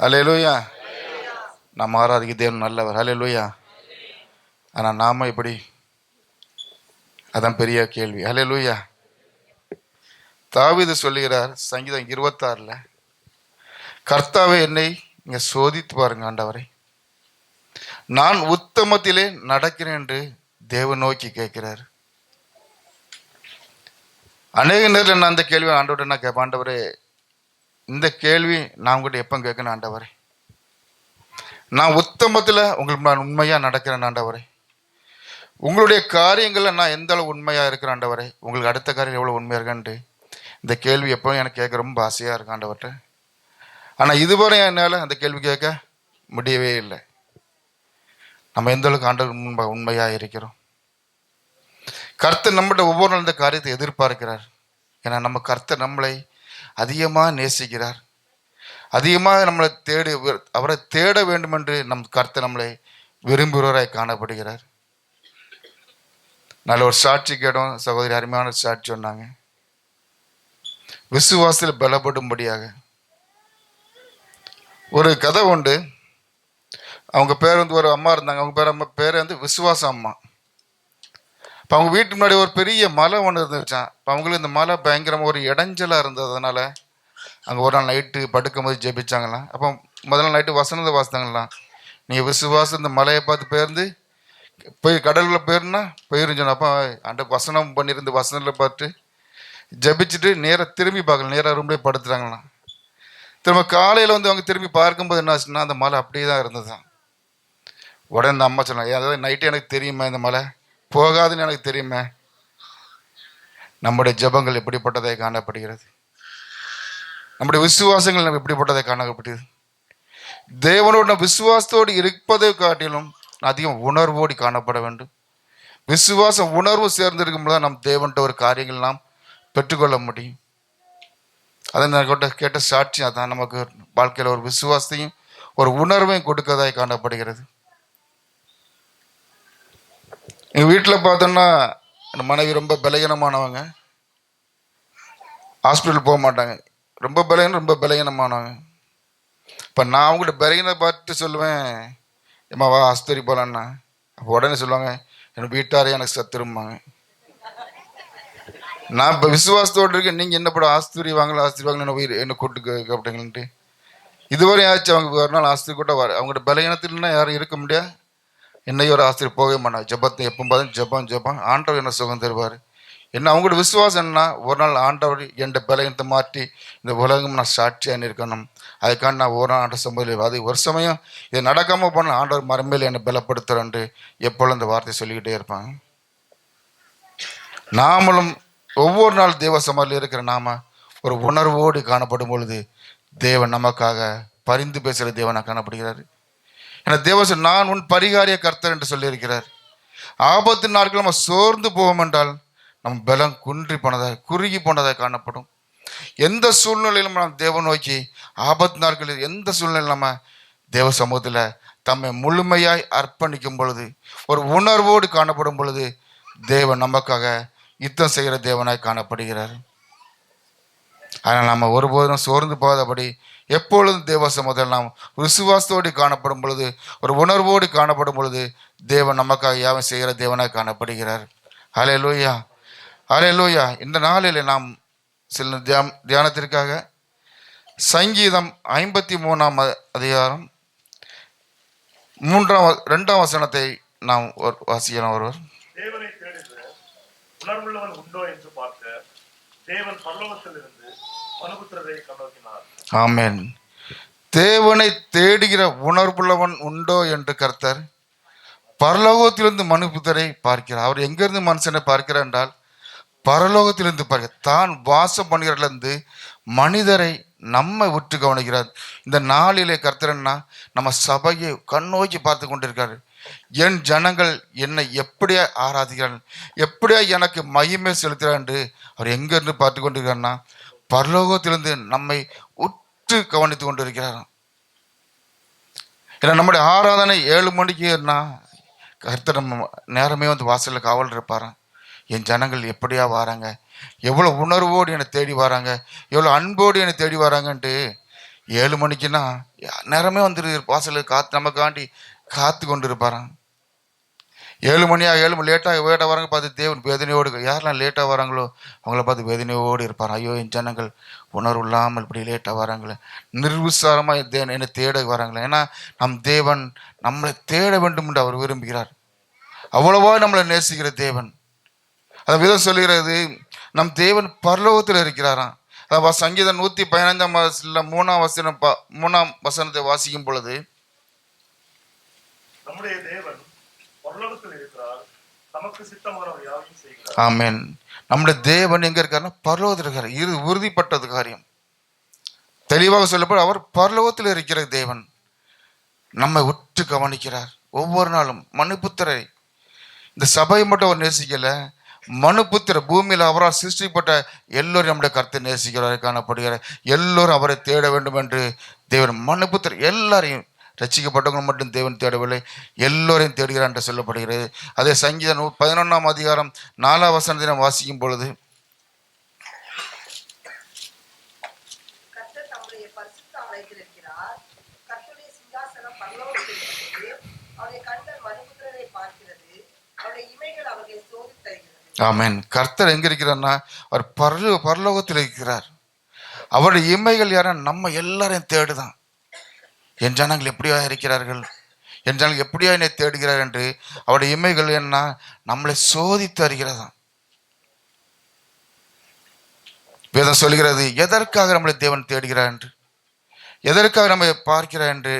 ஹல்லேலூயா. நம்ம ஆராதிக்க தேவன் நல்லவர். ஹல்லேலூயா. ஆனால் நாம எப்படி? அதான் பெரிய கேள்வி. ஹல்லேலூயா. தாவீது சொல்லுகிறார் சங்கீதம் 26, கர்த்தாவே என்னை இங்க சோதித்து பாருங்க ஆண்டவரை, நான் உத்தமத்திலே நடக்கிறேன் என்று தேவன் நோக்கி கேட்கிறார். அநேக நேரத்தில் நான் அந்த கேள்வி ஆண்டவரை நான் கேட்பேன், ஆண்டவரே இந்த கேள்வி நான் உங்கள்கிட்ட எப்போ கேட்கணும் ஆண்டவரே, நான் உத்தமத்தில் உங்களுக்கு நான் உண்மையாக நடக்கிறேன் ஆண்டவரே, உங்களுடைய காரியங்களில் நான் எந்த அளவு உண்மையாக இருக்கிறேன் ஆண்டவரே, உங்களுக்கு அடுத்த காரியம் எவ்வளோ உண்மையாக இருக்கான்ட்டு இந்த கேள்வி எப்பவும் எனக்கு கேட்க ரொம்ப ஆசையாக இருக்கு ஆண்டவர்கிட்ட. ஆனால் இதுவரை என்னால் அந்த கேள்வி கேட்க முடியவே இல்லை. நம்ம எந்த அளவுக்கு ஆண்டவர் உண்மையாக இருக்கிறோம். கர்த்தர் நம்மகிட்ட ஒவ்வொரு நாள் இந்த காரியத்தை எதிர்பார்க்கிறார். ஏன்னா நம்ம கர்த்தர் நம்மளை அதிகமாக நேசிக்கிறார், அதிகமாக நம்மளை அவரை தேட வேண்டும் என்று நம் கர்த்தர் நம்மளை விரும்புகிறவராய் காணப்படுகிறார். நல்ல ஒரு சாட்சி கேட்டோம், சகோதரி அருமையான சாட்சி சொன்னாங்க. விசுவாசத்தில் பலப்படும்படியாக ஒரு கதை உண்டு. அவங்க பேர் ஒரு அம்மா இருந்தாங்க. அவங்க பேர் விசுவாச அம்மா. இப்போ அவங்க வீட்டு முன்னாடி ஒரு பெரிய மலை ஒன்று இருந்துச்சான். இப்போ அவங்களுக்கு இந்த மலை பயங்கரமாக ஒரு இடைஞ்சலாக இருந்ததுனால அங்கே ஒரு நாள் நைட்டு படுக்கும் போது ஜெபிச்சாங்களாம். அப்போ முதல் நைட்டு வசனத்தை வாசித்தாங்களாம், நீங்கள் விசுவாசம் இந்த மலையை பார்த்து பேர்ந்து போய் கடலில் போயிருந்தா போயிருந்தோம். அப்போ அந்த வசனம் பண்ணியிருந்து வசனத்தில் பார்த்து ஜபிச்சுட்டு நேராக திரும்பி பார்க்கல, நேராக ரூம்லேயே படுத்துட்டாங்களாம். திரும்ப காலையில் அவங்க திரும்பி பார்க்கும்போது என்ன ஆச்சுன்னா அந்த மலை அப்படியே தான் இருந்ததுதான். உடனே இந்த அம்மா சொன்னாங்க, அதாவது நைட்டு எனக்கு தெரியுமா இந்த மலை போகாதுன்னு எனக்கு தெரியுமே. நம்முடைய ஜபங்கள் எப்படிப்பட்டதை காணப்படுகிறது, நம்முடைய விசுவாசங்கள் நம்ம எப்படிப்பட்டதை காணப்படுகிறது. தேவனோட விசுவாசத்தோடு இருப்பதை காட்டிலும் அதிகம் உணர்வோடு காணப்பட வேண்டும். விசுவாசம் உணர்வு சேர்ந்திருக்கும் போது நம் தேவன்கிட்ட ஒரு காரியங்கள் நாம் பெற்றுக்கொள்ள முடியும். அதை நான் கேட்ட சாட்சி அதான், நமக்கு வாழ்க்கையில் ஒரு விசுவாசத்தையும் ஒரு உணர்வையும் கொடுக்கறதாய் காணப்படுகிறது. எங்கள் வீட்டில் பார்த்தோன்னா என் மனைவி ரொம்ப பலகீனமானவங்க, ஹாஸ்பிட்டல் போக மாட்டாங்க, ரொம்ப பலகீனமானவங்க. இப்போ நான் அவங்கள்ட்ட பலகீன பார்த்து சொல்லுவேன், ஏம்மா வா ஆஸ்பத்திரி போகலான்னா, அப்போ உடனே சொல்லுவாங்க என் வீட்டாரே எனக்கு சத்துரும்பாங்க. நான் இப்போ விசுவாசத்தோடு இருக்கேன், நீங்கள் என்ன படம் ஆஸ்பத்திரி வாங்கலாம் உயிர் என்ன கூட்டு அப்படிங்கன்ட்டு. இதுவரை ஆச்சு அவங்க ஒரு நாள் ஆஸ்பத்திரி கூட அவங்கள்ட்ட பலகீனத்தில்னா யாரும் இருக்க முடியாது. என்னையும் ஒரு ஆஸ்பத்திரி போகவே மாட்டாங்க. ஜபத்தை எப்போ பார்த்து ஜபம் ஆண்டவர் என்ன சுகம் தருவார். என்ன அவங்களோட விசுவாசம் என்ன, ஒரு நாள் ஆண்டவர் என் பலகீனத்தை மாற்றி இந்த உலகம் நான் சாட்சியாக இருக்கணும், அதுக்காக நான் ஒரு நாள் ஆண்டவர் சம்பவம் அது ஒரு சமயம் இது நடக்காமல் போனால் ஆண்டவர் மறுமையில் என்னை பலப்படுத்துறேன்ட்டு எப்பொழுதும் இந்த வார்த்தை சொல்லிக்கிட்டே இருப்பாங்க. நாமளும் ஒவ்வொரு நாள் தேவ சமாதியில் இருக்கிற நாம ஒரு உணர்வோடு காணப்படும் பொழுது தேவன் நமக்காக பரிந்து பேசுகிற தேவனாக காணப்படுகிறார். ஏன்னா தேவன் நான் உன் பரிகாரிய கர்த்தர் என்று சொல்லியிருக்கிறார். ஆபத்து நாட்கள் நம்ம சோர்ந்து போவோம் என்றால் நம்ம பலம் குறுகி போனதாக காணப்படும். எந்த சூழ்நிலையிலும் நம்ம தேவன் நோக்கி ஆபத்து நாட்களில் எந்த சூழ்நிலையில் நம்ம தேவ சமூகத்தில் தம்மை முழுமையாய் அர்ப்பணிக்கும் பொழுது ஒரு உணர்வோடு காணப்படும் பொழுது தேவன் நமக்காக யுத்தம் செய்கிற தேவனாய் காணப்படுகிறார். ஆனால் நம்ம ஒருபோதும் சோர்ந்து போகாதபடி எப்பொழுதும் தேவ சமூகத்தில் நாம் விசுவாசத்தோடு காணப்படும் பொழுது ஒரு உணர்வோடு காணப்படும் பொழுது தேவன் நமக்காக யாவும் செய்கிற தேவனாய் காணப்படுகிறார். ஹல்லேலூயா, ஹல்லேலூயா. இந்த நாளில் நாம் சில தியானத்திற்காக சங்கீதம் 53 அதிகாரம் 2ஆம் வசனத்தை நாம் வாசிக்கலாம். ஒருவர் உணர்வுள்ளவன் உண்டோ என்று பார்க்க தேவன் பரலோகத்திலிருந்து மனுபுத்திரரை கண்ணோக்கினார். ஆமென். தேவனை தேடுகிற உணர்வுள்ளவன் உண்டோ என்று கர்த்தர் பரலோகத்திலிருந்து மனுபுத்திரரை பார்க்கிறார். அவர் எங்கிருந்து மனுஷனை பார்க்கிறார் என்றால் பரலோகத்திலிருந்து பார்க்கிறார். தான் வாசம் பண்ணுகிறதிலிருந்து மனிதரை நம்மை உற்று கவனிக்கிறார். இந்த நாளிலே கர்த்தர்னா நம்ம சபையை கண்ணோக்கி பார்த்து கொண்டிருக்காரு. என் ஜனங்கள் என்னை எப்படியா ஆராதிக்கிறார்கள், எப்படியா எனக்கு மகிமை செலுத்துகிறார் என்று அவர் எங்கிருந்து பார்த்து கொண்டிருக்காருன்னா பரலோகத்திலிருந்து நம்மை உற்று கவனித்து கொண்டிருக்கிறார். ஏன்னா நம்முடைய ஆராதனை 7 மணிக்குன்னா கர்த்தர் நம்ம நேரமே வாசலில் காவல் இருப்பாராம். என் ஜனங்கள் எப்படியா வராங்க, எவ்வளோ உணர்வோடு என்னை தேடி வராங்க, எவ்வளோ அன்போடு என்னை தேடி வராங்கன்ட்டு 7 மணிக்குன்னா நேரமே வந்துரு வாசலுக்கு காத்து நமக்காண்டி காத்து கொண்டு இருப்பாராம். 7 மணியா 7 மணி லேட்டாக வராங்க பார்த்து தேவன் வேதனையோடு, யாரெல்லாம் லேட்டாக வராங்களோ அவங்கள பார்த்து வேதனையோடு இருப்பார். ஐயோ என் ஜனங்கள் உணர்வு இல்லாமல் இப்படி லேட்டாக வராங்களே, நிர்விசாரமாக தேவன் என்னை தேட வராங்களே. ஏன்னா நம் தேவன் நம்மளை தேட வேண்டும் என்று அவர் விரும்புகிறார். அவ்வளவா நம்மளை நேசிக்கிற தேவன். அந்த விதம் சொல்லுகிறது, நம் தேவன் பரலோகத்தில் இருக்கிறாராம். அதாவது சங்கீதம் 115 3ஆம் வசனத்தை வாசிக்கும் பொழுது, நம்முடைய தேவன் பரலோகத்தில் இருக்கிறார், நமக்கு சித்தமானவர் யாவையும் செய்கிறார். ஆமென். நம்முடைய தேவன் எங்க இருக்காருன்னா பரலோகத்தில் இருக்கார். இது உறுதிப்பட்டது காரியம். தெளிவாக சொல்லப்போ அவர் பரலோகத்தில் இருக்கிற தேவன் நம்மை உற்று கவனிக்கிறார் ஒவ்வொரு நாளும். மனுபுத்திரை, இந்த சபையை மட்டும் அவர் நேசிக்கல, மனுபுத்திர பூமியில் அவரால் சிருஷ்டிப்பட்ட எல்லோரும் நம்முடைய கருத்தை நேசிக்கிறார் காணப்படுகிறார். எல்லோரும் அவரை தேட வேண்டும் என்று தேவன் மனுபுத்திர எல்லாரையும், ரட்சிக்கப்பட்டவங்க மட்டும் தேவன் தேடவில்லை, எல்லோரையும் தேடுகிறார் என்று சொல்லப்படுகிறது. அதே சங்கீதம் 11ஆம் அதிகாரம் 4ஆம் வசனத்தை நாம் வாசிக்கும் பொழுது, ஆமென். கர்த்தர் எங்க இருக்கிறார்னா அவர் பரலோகத்தில் இருக்கிறார். அவருடைய இமைகள் யாரா நம்ம எல்லாரையும் தேடுதான். என் ஜனங்கள் எப்படியா இருக்கிறார்கள், என் ஜனங்கள் எப்படியா என்னை தேடுகிறார் என்று அவருடைய இமைகள் என்ன நம்மளை சோதித்து அறிகிறதாம். வேதம் சொல்கிறது, எதற்காக நம்மளை தேவன் தேடுகிறார் என்று, எதற்காக நம்மை பார்க்கிறார் என்று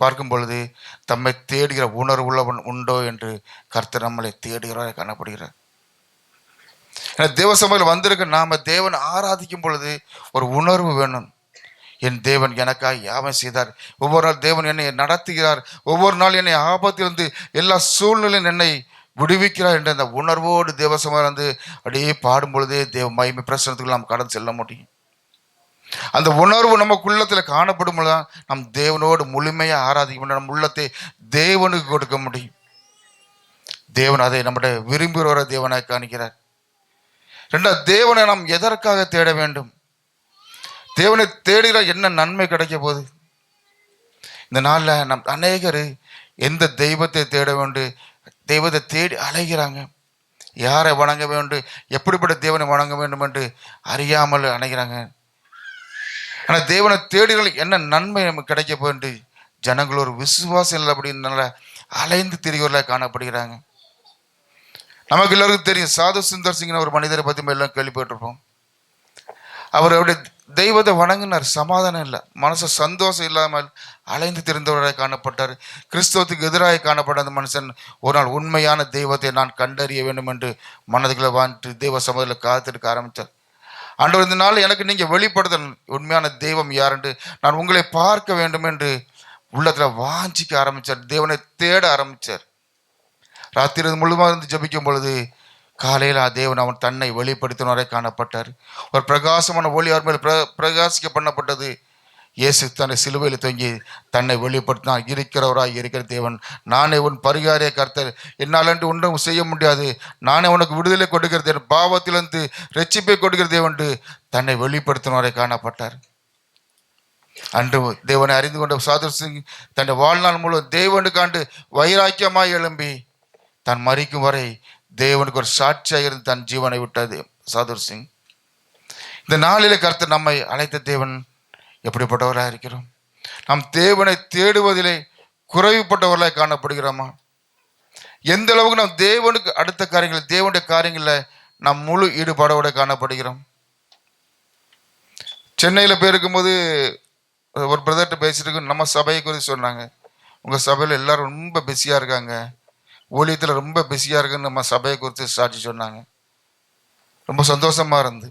பார்க்கும் பொழுது, தம்மை தேடுகிற உணர்வு உள்ளவன் உண்டோ என்று கர்த்தர் நம்மளை தேடுகிறார் காணப்படுகிறார். தேவ சபையில் வந்திருக்க நாம தேவன் ஆராதிக்கும் பொழுது ஒரு உணர்வு வேணும். என் தேவன் எனக்காக யாவன் செய்தார், ஒவ்வொரு நாள் தேவன் என்னை நடத்துகிறார், ஒவ்வொரு நாள் என்னை ஆபத்திலிருந்து எல்லா சூழ்நிலையும் என்னை விடுவிக்கிறார் என்ற அந்த உணர்வோடு தேவ சபையில் வந்து அப்படியே பாடும் பொழுதே தேவ மகிமை பிரசனத்துக்குள்ள நாம் கடந்து செல்ல முடியும். அந்த உணர்வு நமக்கு உள்ளத்தில் காணப்படும் பொழுதுதான் நம் தேவனோடு முழுமையாக ஆராதிக்க முடியும், நம் உள்ளத்தை தேவனுக்கு கொடுக்க முடியும். தேவன் அதை நம்முடைய விரும்புகிற தேவனாய் காணிக்கிறார். ரெண்டாவது, தேவனை நாம் எதற்காக தேட வேண்டும், தேவனை தேடுகிற என்ன நன்மை கிடைக்க போகுது. இந்த நாளில் நம் அநேகர் எந்த தெய்வத்தை தேட வேண்டும், தெய்வத்தை தேடி அலைகிறாங்க. யாரை வணங்க வேண்டும், எப்படிப்பட்ட தேவனை வணங்க வேண்டும் என்று அறியாமல் அலைகிறாங்க. ஆனால் தேவனை தேடுகள் என்ன நன்மை நமக்கு கிடைக்க போன்று ஜனங்கள் ஒரு விசுவாசம் இல்லை அப்படின்னு அலைந்து திரிகிறவர்களாக காணப்படுகிறாங்க. நமக்கு எல்லாருக்கும் தெரியும், சாது சுந்தர் சிங்னு ஒரு மனிதரை பற்றி எல்லாம் கேள்விப்பட்டிருப்போம். அவர் அவருடைய தெய்வத்தை வணங்கினார், சமாதானம் இல்லை, மனசு சந்தோஷம் இல்லாமல் அலைந்து திரிந்தவராக காணப்பட்டார். கிறிஸ்தவத்துக்கு எதிராக காணப்பட்ட அந்த மனுஷன் ஒரு நாள் உண்மையான தெய்வத்தை நான் கண்டறிய வேண்டும் என்று மனதுக்குள்ள வாழ்ந்து தெய்வ சமூகத்தில் காத்திருக்க ஆரம்பித்தார். ஆண்டவர், இந்த நாள் எனக்கு நீங்கள் வெளிப்படுத்தல் உண்மையான தெய்வம் யார் என்று நான் உங்களை பார்க்க வேண்டும் என்று உள்ளத்தில் வாஞ்சிக்க ஆரம்பித்தார். தேவனை தேட ஆரம்பித்தார். ராத்திரி முழுவதும் இருந்து ஜபிக்கும் பொழுது காலையில் தேவன் அவன் தன்னை வெளிப்படுத்தினவரை காணப்பட்டார். ஒரு பிரகாசமான ஒளி அவர் மேல் பிரகாசிக்க பண்ணப்பட்டது. இயேசு தன்னை சிலுவையில் தொங்கி தன்னை வெளிப்படுத்தினார். இருக்கிறவராய் இருக்கிற தேவன், நானே உன் பரிகாரிய கர்த்தர், என்னால் என்று ஒன்றும் செய்ய முடியாது, நானே உனக்கு விடுதலை கொடுக்கிற தேவன், பாவத்திலிருந்து ரட்சிப்பை கொடுக்கிற தேவன் தன்னை வெளிப்படுத்தினவரை காணப்பட்டார். அன்று தேவனை அறிந்து கொண்ட சாதுர் சிங் தன்னை வாழ்நாள் முழு தேவனுக்காண்டு வைராக்கியமாய் எழும்பி தான் மறிக்கும் வரை தேவனுக்கு ஒரு சாட்சியாக இருந்து தன் ஜீவனை விட்டது சாதுர் சிங். இந்த நாளிலே கர்த்தர் நம்மை அழைத்த தேவன் எப்படிப்பட்டவராக இருக்கிறோம்? நாம் தேவனை தேடுவதிலே குறைவுபட்டவர்களாக காணப்படுகிறோமா? எந்த அளவுக்கு நாம் தேவனுக்கு அடுத்த காரியங்கள், தேவனுடைய காரியங்களில் நாம் முழு ஈடுபாடோட காணப்படுகிறோம்? சென்னையில் போயிருக்கும்போது ஒரு பிரதர்கிட்ட பேசிட்டு நம்ம சபையை குறித்து சொன்னாங்க. உங்கள் சபையில் எல்லாரும் ரொம்ப பிஸியாக இருக்காங்க, ஊழியத்தில் ரொம்ப பிஸியாக இருக்குன்னு நம்ம சபையை குறித்து சாட்சி சொன்னாங்க. ரொம்ப சந்தோஷமாக இருந்து,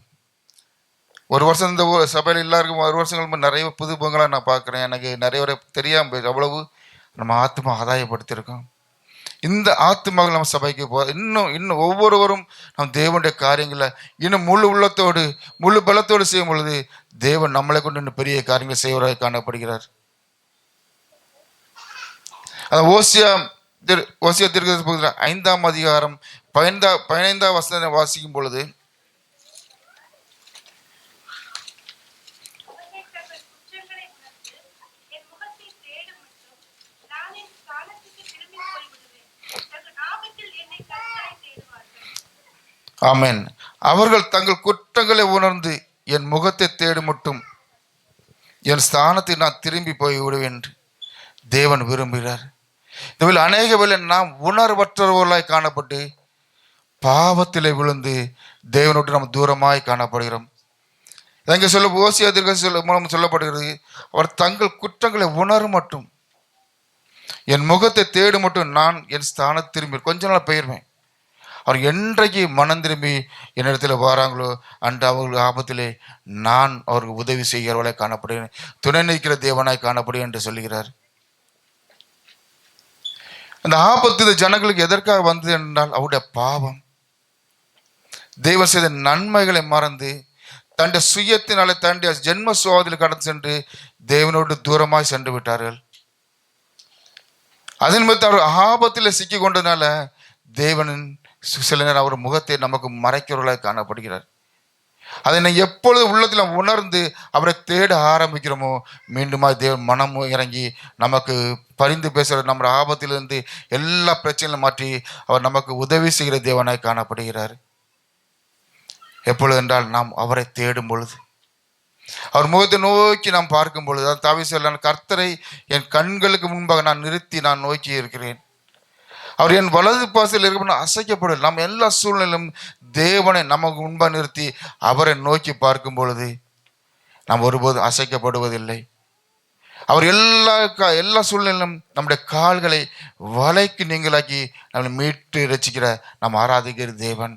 ஒரு வருஷம் இந்த சபையில் எல்லாருக்கும் ஒரு வருஷங்கள் நிறைய புது பொங்கலாக நான் பார்க்குறேன். எனக்கு நிறைய தெரியாமல் அவ்வளவு நம்ம ஆத்மா ஆதாயப்படுத்தியிருக்கோம். இந்த ஆத்மாவில் நம்ம சபைக்கு இன்னும் ஒவ்வொருவரும் நம் தேவனுடைய காரியங்களை இன்னும் முழு உள்ளத்தோடு முழு பலத்தோடு செய்யும் பொழுது தேவன் நம்மளை கொண்டு இன்னும் பெரிய காரியங்களை செய்வதாக காணப்படுகிறார். அந்த ஓசியா தீர்க்கதரிசி 5ஆம் அதிகாரம் 15ஆம் வசனத்தை வாசிக்கும் பொழுது, ஆமென். அவர்கள் தங்கள் குற்றங்களை உணர்ந்து என் முகத்தை தேடுமட்டும் என் ஸ்தானத்தை நான் திரும்பி போய் விடுவேன் என்று தேவன் விரும்புகிறார். இதுவில் அநேக வேளை நாம் உணர்வற்றவர்களாய் காணப்பட்டு பாவத்திலே விழுந்து தேவனோடு நாம் தூரமாய் காணப்படுகிறோம். எங்க சொல்ல ஓசியா தீர்க்கதரிசி மூலம் சொல்லப்படுகிறது, அவர் தங்கள் குற்றங்களை உணரும் மட்டும் என் முகத்தை தேடு மட்டும் நான் என் ஸ்தானத்தை திரும்பி கொஞ்ச நாள் பெயர்வேன். அவர் என்றைக்கு மனம் திரும்பி என்னிடத்தில் வராங்களோ அன்று அவர்கள் ஆபத்திலே நான் அவருக்கு உதவி செய்கிறவளை காணப்படுகிறேன், துணை நிற்கிற தேவனாய் காணப்படுகிறேன் என்று சொல்லுகிறார். அந்த ஆபத்து இந்த ஜனங்களுக்கு எதற்காக வந்தது என்றால் அவருடைய பாவம். தெய்வம் செய்த நன்மைகளை மறந்து தன்னுடைய சுயத்தினாலே தன்னுடைய ஜென்ம சுவாதியில் கடந்து சென்று தேவனோடு தூரமாய் சென்று விட்டார்கள். அதன் மீது அவர் ஆபத்தில் சிக்கி கொண்டதுனால தேவனின் சில நேரம் அவர் முகத்தை நமக்கு மறைக்கிறவர்களாக காணப்படுகிறார். அதை நான் எப்பொழுது உள்ளத்தில் உணர்ந்து அவரை தேட ஆரம்பிக்கிறோமோ மீண்டுமா தேவன் மனம் இறங்கி நமக்கு பரிந்து பேசுகிற நம்ம ஆபத்திலிருந்து எல்லா பிரச்சனையும் மாற்றி அவர் நமக்கு உதவி செய்கிற தேவனாய் காணப்படுகிறார். எப்பொழுது என்றால் நாம் அவரை தேடும் பொழுது, அவர் முகத்தை நோக்கி நாம் பார்க்கும் பொழுது. தாவீது சொல்றான், கர்த்தரை என் கண்களுக்கு முன்பாக நான் நிறுத்தி நான் நோக்கி இருக்கிறேன். அவர் என் வலது பாசத்தில் இருக்க அசைக்கப்படும். நாம் எல்லா சூழ்நிலையும் தேவனை நமக்கு முன்பாக நிறுத்தி அவரை நோக்கி பார்க்கும் பொழுது நாம் ஒருபோதும் அசைக்கப்படுவதில்லை. அவர் எல்லா சூழ்நிலையிலும் நம்முடைய கால்களை வலைக்கு நீங்களாக்கி நம்மளை மீட்டு ரசிக்கிற நாம் ஆராதிக்கிற தேவன்.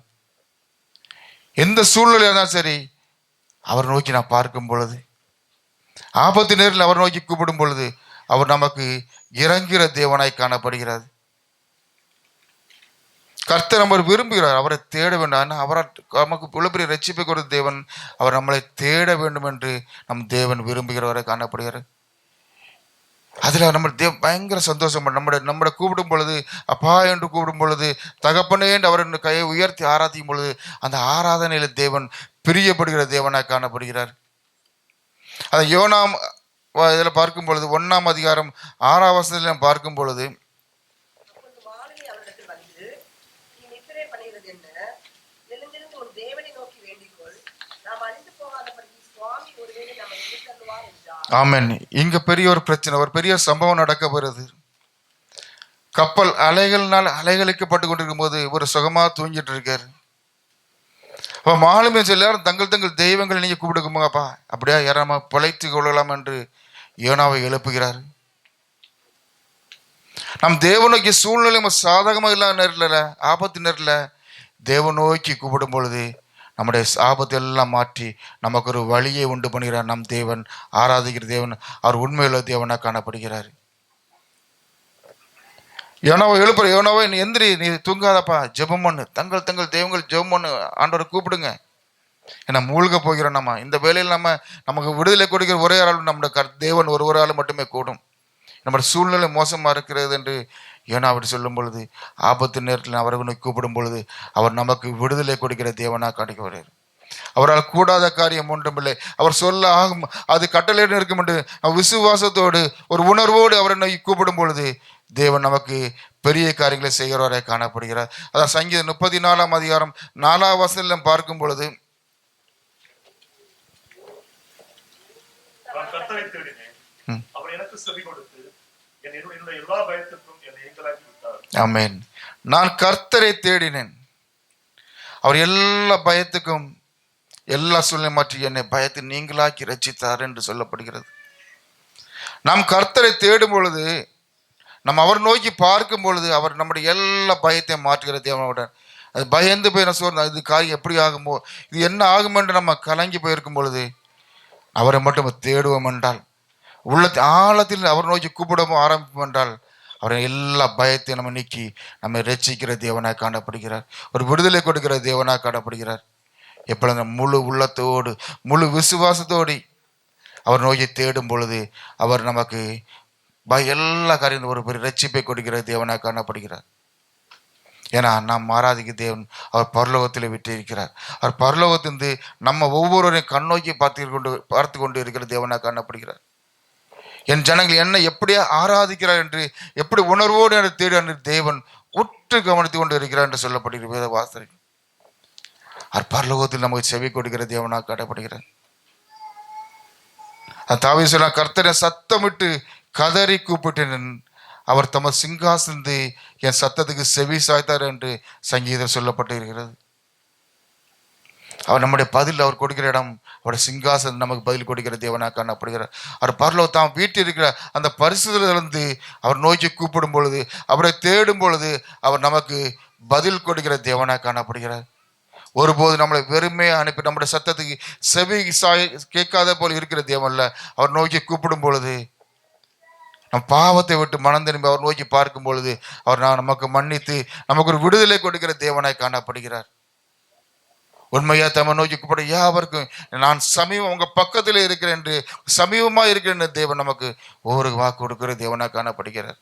எந்த சூழ்நிலையாக இருந்தாலும் சரி அவர் நோக்கி நான் பார்க்கும் பொழுது, ஆபத்து நேரில் அவர் நோக்கி கூப்பிடும் பொழுது அவர் நமக்கு இறங்குகிற தேவனாய் காணப்படுகிறார். கர்த்தர் நம்ம விரும்புகிறார், அவரை தேட வேண்டும். அவரை நமக்கு புலப்பெரிய ரட்சிப்பை கொடுத்த தேவன், அவர் நம்மளை தேட வேண்டும் என்று நம் தேவன் விரும்புகிறவரை காணப்படுகிறார். அதில் நம்ம பயங்கர சந்தோஷம். நம்மளை கூப்பிடும் பொழுது, அப்பா என்று கூப்பிடும் பொழுது, தகப்பனே என்று அவர் கையை உயர்த்தி ஆராதிக்கும் பொழுது அந்த ஆராதனையில் தேவன் பிரியப்படுகிற தேவனாய் காணப்படுகிறார். அதை யோனாம் இதில் பார்க்கும் பொழுது 1ஆம் அதிகாரம் 6ஆம் வசனத்தில் பார்க்கும் பொழுது, ஆமென். இங்க பெரிய ஒரு பிரச்சனை, ஒரு பெரிய சம்பவம் நடக்க வருது. கப்பல் அலைகள்னால் அலைகளுக்கப்பட்டு கொண்டிருக்கும் போது ஒரு சுகமா தூங்கிட்டு இருக்காரு. அப்ப மாலுமே எல்லாரும் தங்கள் தங்கள் தெய்வங்களை நீங்க கூப்பிடுக்குமாப்பா, அப்படியா ஏறாம பிழைத்து கொள்ளலாம் என்று யோனாவை எழுப்புகிறார். நம் தேவநோக்கி சூழ்நிலை சாதகமாக இல்லாத நேரில், ஆபத்து நேரில் தேவநோக்கி கூப்பிடும் பொழுது நம்முடைய ஆபத்து எல்லாம் மாற்றி நமக்கு ஒரு வழியை உண்டு பண்ணுகிறார். நம் தேவன், ஆராதிக்கிற தேவன், அவர் உண்மையுள்ள தேவனாக காணப்படுகிறார். யோனாவை எழுப்புற, யோனாவை நீ எந்திரி, நீ தூங்காதப்பா, ஜெபம் பண்ணு, தங்கள் தங்கள் தெய்வங்கள் ஜெபம் பண்ணு, ஆண்டவரை கூப்பிடுங்க, ஏன்னா மூழ்க போகிறோம். நம்ம இந்த வேலையில் நமக்கு விடுதலை கொடுக்கிற ஒரே ஆள் நம்முடைய தேவன் ஒரு ஆள் மட்டுமே கூடும். நம்முடைய சூழ்நிலை மோசமாக இருக்கிறது என்று யோனா அப்படி சொல்லும் பொழுது, ஆபத்து நேரத்தில் அவர்களை கூப்பிடும் பொழுது அவர் நமக்கு விடுதலை கொடுக்கிற தேவனாக காட்டுகிறார். அவரால் கூடாத காரியம் ஒன்றுமில்லை. அவர் சொல்ல ஆகும், அது கட்டளையிட இருக்கும் என்று விசுவாசத்தோடு ஒரு உணர்வோடு அவரை நோக்கி கூப்பிடும் பொழுது தேவன் நமக்கு பெரிய காரியங்களை செய்கிறவரை காணப்படுகிறார். அதான் சங்கீதம் 34ஆம் அதிகாரம் 4ஆம் வசனத்தில் பார்க்கும் பொழுது, கர்த்தரை தேடினேன், அவர் எனக்கு செவி கொடுத்து என்னுடைய எல்லா பயத்திற்கும் என்னை நீங்களாக்கி விட்டார். ஆமென். நான் கர்த்தரை தேடினேன், அவர் எல்லா பயத்துக்கும் எல்லா சூழ்நிலை மாற்றி என்னை பயத்தை நீங்களாக்கி ரட்சித்தார் என்று சொல்லப்படுகிறது. நாம் கர்த்தரை தேடும் பொழுது, நம்ம அவர் நோக்கி பார்க்கும் பொழுது அவர் நம்முடைய எல்லா பயத்தையும் மாற்றுகிற தேவனுடன். அது பயந்து போய் நான் சொல்றேன், இது காரியம் எப்படி ஆகுமோ, இது என்ன ஆகும் என்று நம்ம கலங்கி போயிருக்கும் பொழுது அவரை மட்டும் தேடுவோம் என்றால், உள்ளத்தை ஆழத்தில் அவர் நோக்கி கூப்பிடவும் ஆரம்பிப்போம் என்றால் அவரை எல்லா பயத்தையும் நம்ம நீக்கி நம்மை ரட்சிக்கிற தேவனாக காணப்படுகிறார். ஒரு விடுதலை கொடுக்கிற தேவனாக காணப்படுகிறார். எப்பொழுது முழு உள்ளத்தோடு முழு விசுவாசத்தோடு அவர் நோக்கி தேடும் பொழுது அவர் நமக்கு எல்லா காரியம் ஒரு பெரிய ரட்சிப்பை கொடுக்கிற தேவனாக காணப்படுகிறார். ஏன்னா நாம் ஆராதிக்க தேவன் அவர் பரலோகத்தில் விட்டு இருக்கிறார். அவர் பரலோகத்திலிருந்து நம்ம ஒவ்வொருவரையும் கண்ணோக்கி பார்த்து கொண்டு இருக்கிற தேவனாக காணப்படுகிறார். என் ஜனங்கள் என்னை எப்படியா ஆராதிக்கிறார் என்று, எப்படி உணர்வோடு என்று தேடி தேவன் உற்று கவனித்து கொண்டு இருக்கிறார் என்று சொல்லப்படுகிற வேத வாசனை. அவர் பரலோகத்தில் நமக்கு செவி கொடுக்கிற தேவனாக காணப்படுகிறார். தாவீது சொன்ன, கர்த்தரை சத்தமிட்டு கதறி கூப்பிட்டேன், அவர் தம சிங்காசனத்தை என் சத்தத்துக்கு செவி சாய்த்தார் என்று சங்கீதம் சொல்லப்பட்டு இருக்கிறது. அவர் நம்முடைய பதில் அவர் கொடுக்கிற இடம், அவருடைய சிங்காசனம் நமக்கு பதில் கொடுக்கிற தேவனாக காணப்படுகிறார். அவர் பரலோகம் தாம் வீட்டில் இருக்கிற அந்த பரிசுத்திலிருந்து அவர் நோக்கி கூப்பிடும் பொழுது, அவரை தேடும் பொழுது அவர் நமக்கு பதில் கொடுக்கிற தேவனாக காணப்படுகிறார். ஒருபோது நம்மளை வெறுமையாக அனுப்பி நம்முடைய சத்தத்துக்கு செவி கேட்காத போல் இருக்கிற தேவன்ல அவர் நோக்கி கூப்பிடும் பொழுது, நம் பாவத்தை விட்டு மனம் திரும்பி அவர் நோக்கி பார்க்கும் பொழுது அவர் நமக்கு மன்னித்து நமக்கு ஒரு விடுதலை கொடுக்கிற தேவனாய் காணப்படுகிறார். உண்மையா தம்மை நோக்கி கூப்பிட யாவருக்கும் நான் சமீபம் உங்க பக்கத்தில் இருக்கிறேன் என்று, சமீபமா இருக்கிறேன் தேவன் நமக்கு ஒவ்வொரு வாக்கு கொடுக்கிற தேவனாக காணப்படுகிறார்.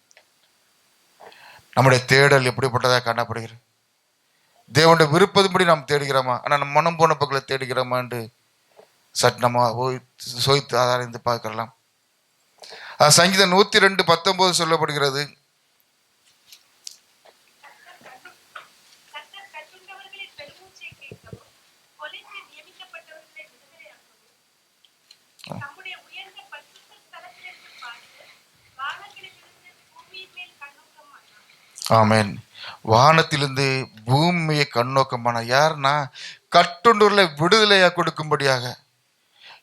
நம்முடைய தேடல் எப்படிப்பட்டதாக காணப்படுகிறது? தேவனுடைய விருப்பத்தின்படி நாம் தேடுகிறோமா, ஆனால் நம்ம மனம் போன பக்கத்தில் தேடுகிறோமா என்று சற்று நம்ம சோய்த்து ஆராய்ந்து பார்க்கலாம். சங்கீதம் 102:19 சொல்லப்படுகிறது, ஆமேன், வானத்திலிருந்து பூமியை கண்ணோக்கமான யாருன்னா கட்டுண்டூர்ல விடுதலையா கொடுக்கும்படியாக,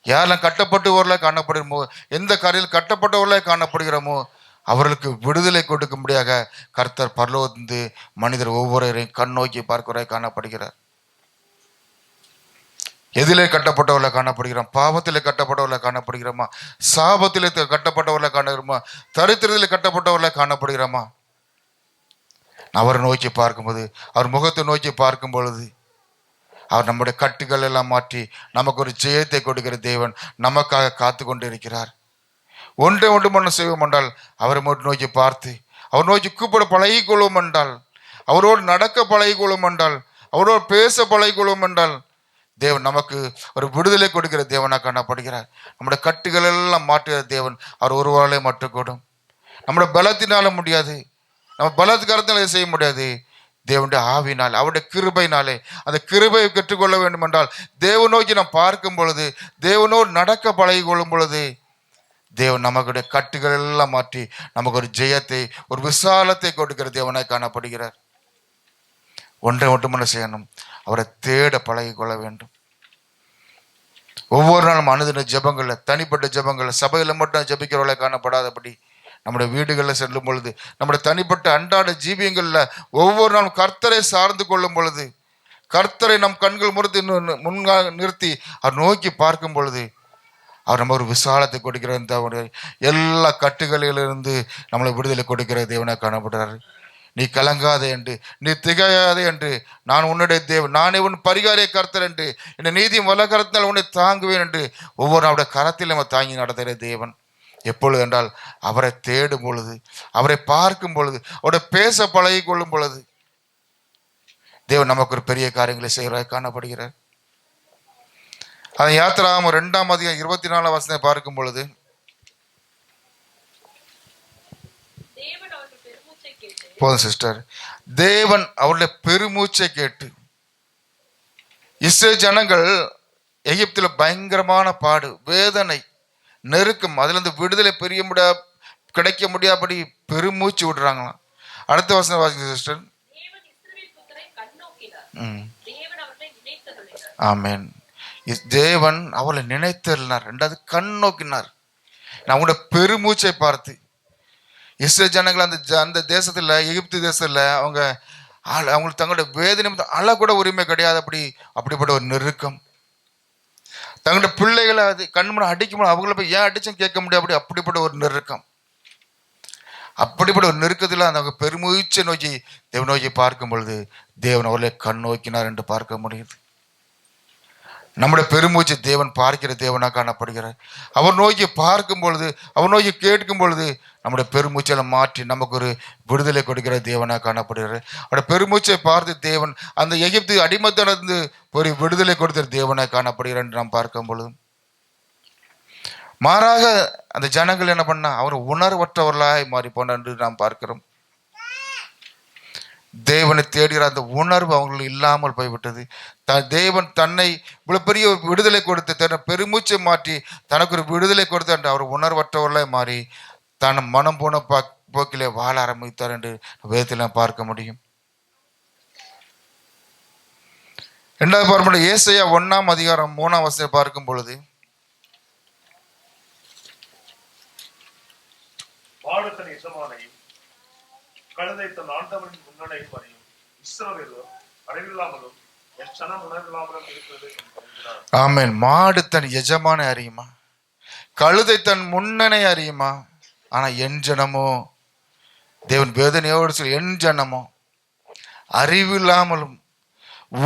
யாரெல்லாம் கட்டப்பட்டவர்களாக காணப்படுகிறோமோ, எந்த காரியில் கட்டப்பட்டவர்களாக காணப்படுகிறோமோ அவர்களுக்கு விடுதலை கொடுக்கும்படியாக கர்த்தர் பரலோகத்திலிருந்து மனிதர் ஒவ்வொருவரையும் கண்ணோக்கி பார்க்கிறவராக காணப்படுகிறார். எதிலே கட்டப்பட்டவர்களாக காணப்படுகிறோம்? பாவத்திலே கட்டப்பட்டவர்களாக காணப்படுகிறோமா? சாபத்திலே கட்டப்பட்டவர்களாக காணப்படுகிறோமா? தரித்திரத்திலே கட்டப்பட்டவர்களாக காணப்படுகிறோமா? அவரை நோக்கி பார்க்கும்போது, அவர் முகத்தை நோக்கி பார்க்கும் பொழுது அவர் நம்முடைய கட்டுகள் எல்லாம் மாற்றி நமக்கு ஒரு ஜெயத்தை கொடுக்கிற தேவன் நமக்காக காத்து கொண்டு இருக்கிறார். ஒன்றை ஒன்று செய்வோம் என்றால் அவரை மட்டும் நோக்கி பார்த்து அவர் நோக்கி கூப்பிட பழகி கொள்வோம் என்றால், அவரோடு நடக்க பழகி கொள்வோம் என்றால், அவரோடு பேச பழகி கொள்வோம் என்றால் தேவன் நமக்கு ஒரு விடுதலை கொடுக்கிற தேவனாக காணப்படுகிறார். நம்முடைய கட்டுகள் எல்லாம் மாற்றுகிற தேவன் அவர் ஒருவராலே மட்டுக்கூடும். நம்முடைய பலத்தினால முடியாது, நம்ம பலத்துக்காரத்தினால செய்ய முடியாது. தேவனுடைய ஆவினால், அவருடைய கிருபையினாலே, அந்த கிருபையை கற்றுக்கொள்ள வேண்டும் என்றால் தேவன் நோக்கி நாம் பார்க்கும் பொழுது, தேவனோடு நடக்க பழகி கொள்ளும் பொழுது தேவன் நமக்குடைய கட்டுகள் எல்லாம் மாற்றி நமக்கு ஒரு ஜெயத்தை, ஒரு விசாலத்தை கொடுக்கிற தேவனாய் காணப்படுகிறார். ஒன்றை மட்டும் என்ன செய்யணும்? அவரை தேட பழகி கொள்ள வேண்டும். ஒவ்வொரு நாளும் அனுதின ஜெபங்கள்ல, தனிப்பட்ட ஜெபங்கள்ல, சபையில மட்டும் ஜெபிக்கிறவளை காணப்படாதபடி நம்முடைய வீடுகளில் செல்லும் பொழுது, நம்முடைய தனிப்பட்ட அன்றாட ஜீவியங்களில் ஒவ்வொரு நாளும் கர்த்தரை சார்ந்து கொள்ளும் பொழுது, கர்த்தரை நம் கண்கள் முன்னால் நிறுத்தி அவர் நோக்கி பார்க்கும் பொழுது அவர் நம்ம ஒரு விசாலத்தை கொடுக்கிற எல்லா கட்டுகளிலிருந்து நம்மளை விடுதலை கொடுக்கிற தேவனாக காணப்படுறாரு. நீ கலங்காதே என்று, நீ திகையாதே என்று, நான் உன்னுடைய தேவன், நானே உன் பரிகாரிய கர்த்தர் என்று, என் நீதியும் வல்ல கரத்தினால் உன்னை தாங்குவேன் என்று ஒவ்வொரு அவருடைய கரத்தில் நம்ம தாங்கி நடத்துகிற தேவன். எப்பொழுது என்றால் அவரை தேடும் பொழுது, அவரை பார்க்கும் பொழுது, அவருடைய பேச பழகி கொள்ளும் பொழுது தேவன் நமக்கு ஒரு பெரிய காரியங்களை செய்கிறார் காணப்படுகிறார். அதை யாத்திராகமம் 2:24 பார்க்கும் பொழுது, போதும் சிஸ்டர், தேவன் அவருடைய பெருமூச்சை கேட்டு, இஸ்ரேல் ஜனங்கள் எகிப்தில் பயங்கரமான பாடு, வேதனை, நெருக்கம், அதுல இருந்து விடுதலை கிடைக்க முடியாதபடி பெருமூச்சு விடுறாங்களாம். அடுத்த வசனம் வாசிங்க சிஸ்டர். ஆமென். தேவன் அவளை நினைத்தருளினார், ரெண்டாவது கண் நோக்கினார். அவங்களோட பெருமூச்சை பார்த்து இஸ்ரேல் ஜனங்கள் அந்த தேசத்துல, எகிப்து தேசத்துல அவங்களுக்கு தங்களுடைய வேதனை அழ கூட உரிமை கிடையாது. அப்படிப்பட்ட ஒரு நெருக்கம். தங்களுடைய பிள்ளைகளை அது கண்முறை அடிக்கும், அவங்கள போய் ஏன் அடிச்சும் கேட்க முடியாது. அப்படிப்பட்ட ஒரு நெருக்கம். அப்படிப்பட்ட ஒரு நெருக்கத்தில் அந்த பெருமூச்சை நோக்கி தேவன் நோக்கி பார்க்கும் பொழுது தேவன் அவர்களை கண் நோக்கினார் என்று பார்க்க முடியுது. நம்முடைய பெருமூச்சை தேவன் பார்க்கிற தேவனாக காணப்படுகிறார். அவர் நோக்கி பார்க்கும் பொழுது, அவர் நோக்கி கேட்கும் பொழுது நம்முடைய பெருமூச்செல்லாம் மாற்றி நமக்கு ஒரு விடுதலை கொடுக்கிற தேவனாக காணப்படுகிறார். அவருடைய பெருமூச்சை பார்த்து தேவன் அந்த எகிப்து அடிமத்திலிருந்து ஒரு விடுதலை கொடுக்கிற தேவனாக காணப்படுகிறார் என்று நாம் பார்க்கும் பொழுது, மாறாக அந்த ஜனங்கள் என்ன பண்ணா, அவர் உணர்வற்றவர்களாய் மாறி போனார் என்று நாம் பார்க்கிறோம். தேவனை தேடுகிற அந்த உணர்வு அவங்களுக்கு இல்லாமல் போய்விட்டது. தேவன் தன்னை இவ்வளவு பெரிய ஒரு விடுதலை கொடுத்து தன்னை பெருமூச்சை மாற்றி தனக்கு ஒரு விடுதலை கொடுத்து என்று அவர் உணர்வற்றவர்களே மாறி தன் மனம் போன போக்கிலே வாழ ஆரம்பித்தார் என்று வேதத்தில் நாம் பார்க்க முடியும். 2வது பார்ப்போம். ஏசாயா 1:3 பார்க்கும் பொழுது, மாடு தன் எஜமானையும் கழுதை தன் ஆண்டவனின் முன்னணையும் அறியும், இஸ்ரவேலோ அறிவில்லாமலும் என் சனம் உணர்வில்லாமலும் இருக்கிறது என்கிறார். ஆமென். மாடு தன் எஜமானை அறியுமா, கழுதை தன் முன்னணை அறியுமா, ஆனா என் ஜனமோ, தேவன் வேதனையோடு சொல்லி, என் ஜனமோ அறிவில்லாமலும்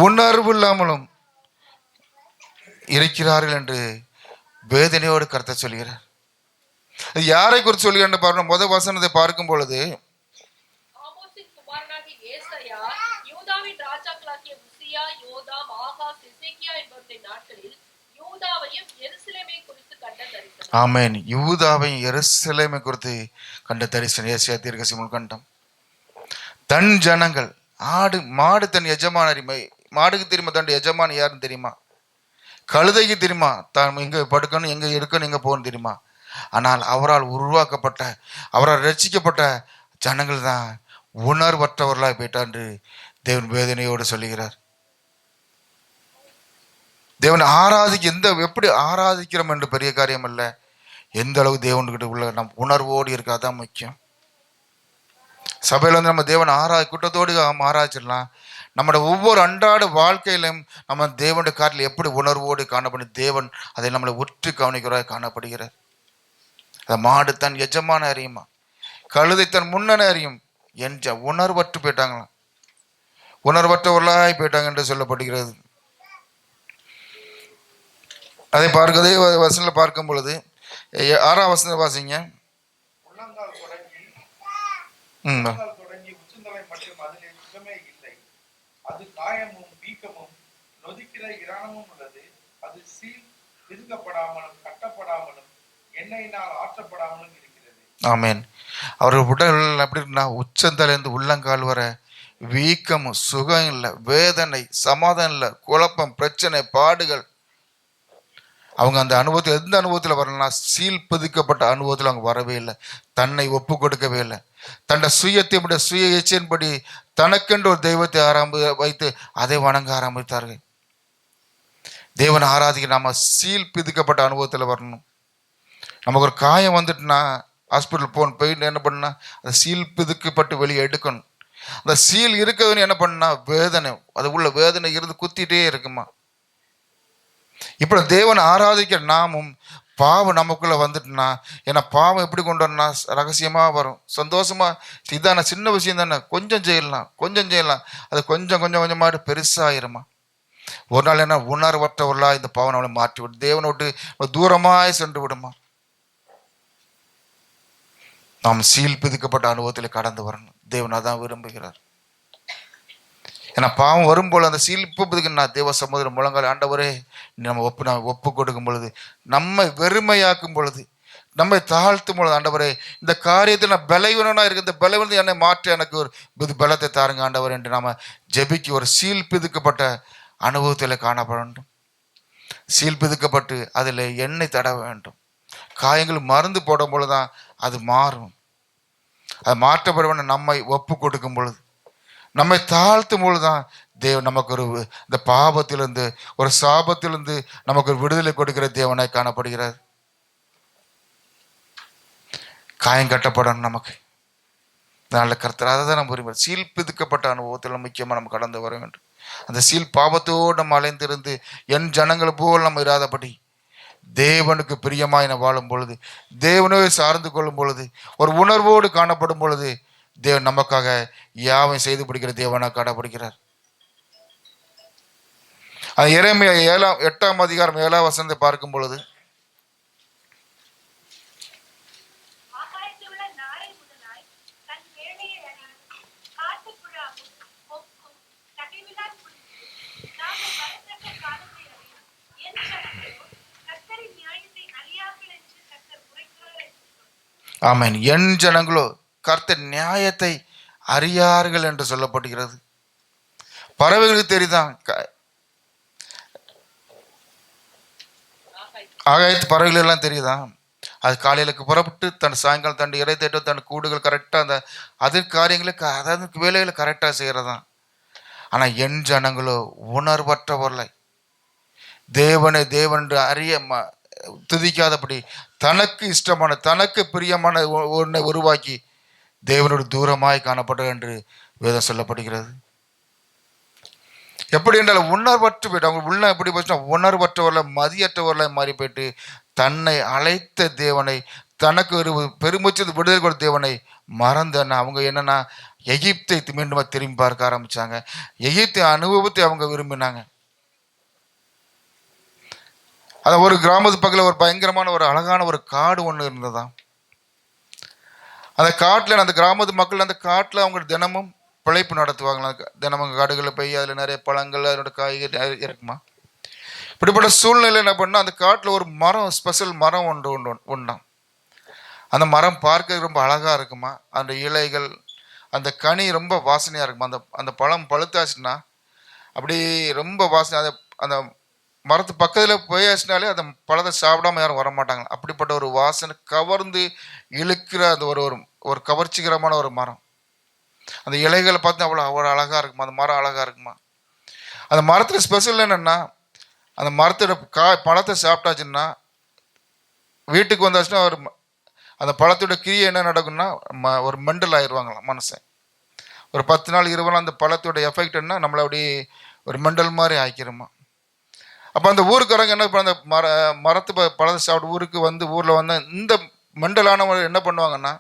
உணர்வு இல்லாமலும் இருக்கிறார்கள் என்று வேதனையோடு கர்த்தர் சொல்கிறார். யாரை குறித்து சொல்கிறார் பாருங்க. முதல் வசனத்தை பார்க்கும் பொழுது, ஆமோசின் குமாரனாகிய ஏசாயா யூதாவின் ராஜாக்களாகிய உசியா, யோதாம், ஆகாஸ், எசேக்கியா என்பவருடைய நாட்களில் யூதாவையும் எருசலேமை குறித்து கண்ட தரிசனம். ஆமென். யூதாவையும் எருசலேமை குறித்து கண்ட தரிசனம் ஏசாயா தீர்க்கதரிசி கண்டம். தன் ஜனங்கள், மாடு தன் எஜமான அறிமை. மாடுக்கு தெரியுமா தன் எஜமான் யாருன்னு தெரியுமா? கழுதைக்கு தெரியுமா தான் எங்க படுக்கணும், எங்க எடுக்கணும், எங்க போகணும் தெரியுமா? ஆனால் அவரால் உருவாக்கப்பட்ட, அவரால் ரட்சிக்கப்பட்ட ஜனங்கள் தான் உணர்வற்றவர்களாய் போயிட்டார் என்று தேவன் வேதனையோடு சொல்லுகிறார். தேவன் எப்படி ஆராதிக்கிறோம் என்று பெரிய காரியம் அல்ல, எந்த அளவு தேவன்கிட்ட உள்ள நம் உணர்வோடு இருக்காதான் முக்கியம். சபையில வந்து நம்ம தேவன் கூட்டத்தோடு ஆராய்ச்சிடலாம். நம்மளோட ஒவ்வொரு அன்றாட வாழ்க்கையிலும் நம்ம தேவனுடைய காட்டில் எப்படி உணர்வோடு காணப்படும், தேவன் அதை நம்மளை உற்று கவனிக்கிறதாக காணப்படுகிறார். மாடு தன் எஜமான அறியுமா, கழுதை தன் முன்னணி அறியும். உணர்வற்று போயிட்டாங்களாம், உணர்வற்றவர்களாய் போயிட்டாங்க என்று சொல்லப்படுகிறது. அதை பார்க்கதே வசனத்தில் பார்க்கும் பொழுது 6ஆம் வசனத்தை வாசிங்க. தொடங்கி உச்சந்தலை மற்றும் அதிலே சுகமே இல்லை. அது காயமும் வீக்கமும் நொதிக்கிற இராணமும் உள்ளது. அது சீல் பிதுக்கப்படாமலும் கட்டப்படாமலும் எண்ணெயினால் ஆற்றப்படாமலும் இருக்கிறது. ஆமென். அவர்கள் உடல் எப்படி இருக்குன்னா, உச்சந்தலைந்து உள்ளங்கால் வர வீக்கமும், சுகம் இல்லை, வேதனை, சமாதானம் இல்லை, குழப்பம், பிரச்சனை, பாடுகள். அவங்க அந்த அனுபவத்தில், எந்த அனுபவத்தில் வரலன்னா சீல் பிதுக்கப்பட்ட அனுபவத்தில் அவங்க வரவே இல்லை. தன்னை ஒப்பு கொடுக்கவே இல்லை. தன்னை சுயத்தை சுய இச்சையின்படி தனக்கென்று ஒரு தெய்வத்தை வைத்து அதை வணங்க ஆரம்பித்தார்கள். தேவனை ஆராதிக்க நாம சீல் பிதுக்கப்பட்ட அனுபவத்தில் வரணும். நமக்கு ஒரு காயம் வந்துட்டுனா ஹாஸ்பிட்டல் போயிட்டு என்ன பண்ணா, அந்த சீல் பிதுக்கப்பட்டு வெளியே எடுக்கணும். அந்த சீல் இருக்கிறதுன்னு என்ன பண்ணா, வேதனை, அது உள்ள வேதனை இருந்து குத்திட்டே இருக்குமா. இப்ப தேவனை ஆராதிக்கிற நாமும் பாவம் நமக்குள்ள வந்துட்டுனா, ஏன்னா பாவம் எப்படி கொண்டு வரணும்னா ரகசியமா வரும், சந்தோஷமா. இதான சின்ன விஷயம் தானே, கொஞ்சம் செய்யலாம், அது கொஞ்சம் கொஞ்சமா பெருசாயிருமா. ஒரு நாள் என்ன, உணர்வற்றவர்களா இந்த பாவம் நம்மளை மாற்றி விடும், தேவனை விட்டு தூரமாய் சென்று விடுமா. நாம் சீல் பிதுக்கப்பட்ட அனுபவத்தில் கடந்து வரணும். தேவன் அதான் விரும்புகிறார். ஏன்னா பாவம் வரும்போது அந்த சீல்ப்புக்குன்னா தேவ சமுதிரம் முழங்கால், ஆண்டவரே நம்ம ஒப்பு கொடுக்கும் பொழுது, நம்மை வெறுமையாக்கும் பொழுது, நம்மை தாழ்த்தும் பொழுது, ஆண்டவரே இந்த காரியத்தில் நான் பலவீனனா இருக்கு, இந்த பலவீனத்தை என்னை மாற்றி எனக்கு ஒரு பலத்தை தாருங்க ஆண்டவர் என்று நாம ஜெபிக்கு ஒரு சீல் பிதுக்கப்பட்ட அனுபவத்தில் காணப்பட வேண்டும். சீல் பிதுக்கப்பட்டு அதில் எண்ணெய் தடவ வேண்டும். காயங்கள் மருந்து போடும் பொழுதுதான் அது மாறும். அது மாற்றப்பட வேண்டும். நம்மை ஒப்பு கொடுக்கும் பொழுது, நம்மை தாழ்த்தும் பொழுதுதான் தேவன் நமக்கு இந்த பாவத்திலிருந்து, ஒரு சாபத்திலிருந்து நமக்கு ஒரு விடுதலை கொடுக்கிற தேவனாய் காணப்படுகிறார். காயம் கட்டப்படணும் நமக்கு. நல்ல கர்த்தர் அதை தான் நம்ம விரும்புகிறோம். சீல் பிதுக்கப்பட்ட அனுபவத்தில் முக்கியமாக நம்ம கடந்து வர வேண்டும். அந்த சீல் பாவத்தோடு நம்ம அலைந்திருந்து என் ஜனங்கள் போல் நம்ம இராதபடி தேவனுக்கு பிரியமாய் நம்ம வாழும் பொழுது, தேவனே சார்ந்து கொள்ளும் பொழுது, ஒரு உணர்வோடு காணப்படும் பொழுது, தேவன் நமக்காக யாவை செய்து பிடிக்கிற தேவனாக காணப்படுகிறார். அது எரேமியா 8ஆம் அதிகாரம் 7ஆம் வசனத்தை பார்க்கும் பொழுது, ஆமென். என் ஜனங்களோ கர்த்தர் நியாயத்தை அறியார்கள் என்று சொல்லப்படுகிறது. பறவைகளுக்கு தெரியுதான், ஆகாயத்து பறவைகள் எல்லாம் தெரியுதா, அது காலையிலுக்கு புறப்பட்டு தன் சாயங்காலம் தன் இறை தேட்டு தன் கூடுகள் கரெக்டாக அந்த அது காரியங்களுக்கு அதாவது வேலைகளை கரெக்டாக செய்கிறதான். ஆனால் என் ஜனங்களோ உணர்வற்றவர்களை தேவனை தேவன் என்று அறிய துதிக்காதபடி தனக்கு இஷ்டமான தனக்கு பிரியமான ஒன்றை உருவாக்கி தேவனோடு தூரமாய் காணப்பட்டது என்று வேதம் சொல்லப்படுகிறது. எப்படி என்றால் உணர்வற்று போயிட்டு அவங்க உள்ள எப்படி போச்சுன்னா உணர்வற்றவர்களை மதியற்றவர்களை மாறி போயிட்டு தன்னை அழைத்த தேவனை தனக்கு ஒரு பெருமூச்சு விடுதலை கொடுத்த தேவனை மறந்தன. அவங்க என்னன்னா எகிப்தை மீண்டும் திரும்பி பார்க்க ஆரம்பிச்சாங்க. எகிப்தை அனுபவத்தை அவங்க விரும்பினாங்க. அது ஒரு கிராமத்து பக்கத்தில் ஒரு பயங்கரமான ஒரு அழகான ஒரு காடு ஒன்று இருந்ததாம். அந்த காட்டில் அந்த கிராமத்து மக்கள் அந்த காட்டில் அவங்க தினமும் பிழைப்பு நடத்துவாங்களாம். தினமும் காடுகளில் போய் அதில் நிறைய பழங்கள் அதனோட காய்கறி இருக்குமா. இப்படிப்பட்ட சூழ்நிலை என்ன பண்ணால் அந்த காட்டில் ஒரு மரம் ஸ்பெஷல் மரம் ஒன்றாம். அந்த மரம் பார்க்க ரொம்ப அழகாக இருக்குமா. அந்த இலைகள் அந்த கனி ரொம்ப வாசனையாக இருக்குமா. அந்த பழம் பழுத்தாச்சுன்னா அப்படி ரொம்ப வாசனை. அந்த மரத்து பக்கத்தில் போயாச்சுனாலே அந்த பழத்தை சாப்பிடாம யாரும் வரமாட்டாங்க. அப்படிப்பட்ட ஒரு வாசனை கவர்ந்து இழுக்கிற அந்த ஒரு கவர்ச்சிகரமான ஒரு மரம். அந்த இலைகளை பார்த்து அவ்வளோ அழகாக இருக்குமா. அந்த மரம் அழகாக இருக்குமா. அந்த மரத்தில் ஸ்பெஷல் என்னென்னா அந்த மரத்தோட பழத்தை சாப்பிட்டாச்சுன்னா வீட்டுக்கு வந்தாச்சுன்னா அந்த பழத்தோட கிரியை என்ன நடக்கும்னா ஒரு மெண்டல் ஆயிடுவாங்களாம் மனுஷன். ஒரு 10 நாள் 20 நாள் அந்த பழத்தோட எஃபெக்ட் என்ன நம்மளை அப்படி ஒரு மெண்டல் மாதிரி ஆக்கிருமா. அப்போ அந்த ஊருக்காரங்க என்ன பண்ண அந்த மரத்து பழத்தை சாப்பிட்டு ஊருக்கு வந்து ஊரில் வந்து இந்த மெண்டலானவங்க என்ன பண்ணுவாங்கன்னா